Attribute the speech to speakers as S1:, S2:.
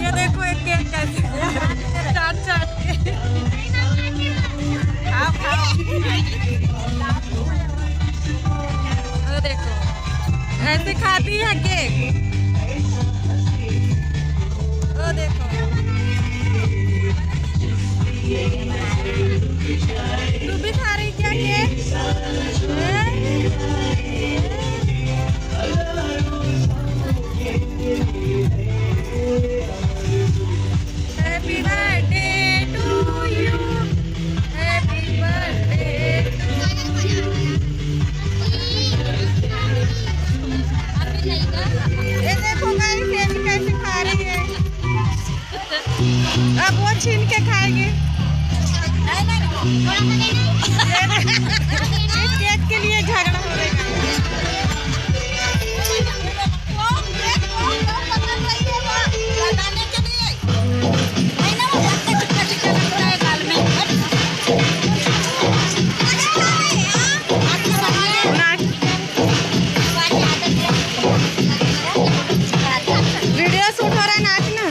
S1: ये देखो एक केक कैसे चाट चाट के खाओ खाओ। ये देखो ऐसे खाती है केक। वो देखो तू भी खा रही क्या cake? Happy birthday to you, happy birthday. ये देखो गाइस ये भी कैसे खा रही है। अब वो छीन के खाएंगे। इस केक के लिए झगड़ा हो रहा है। वीडियो शूट हो रहा है, नाचना।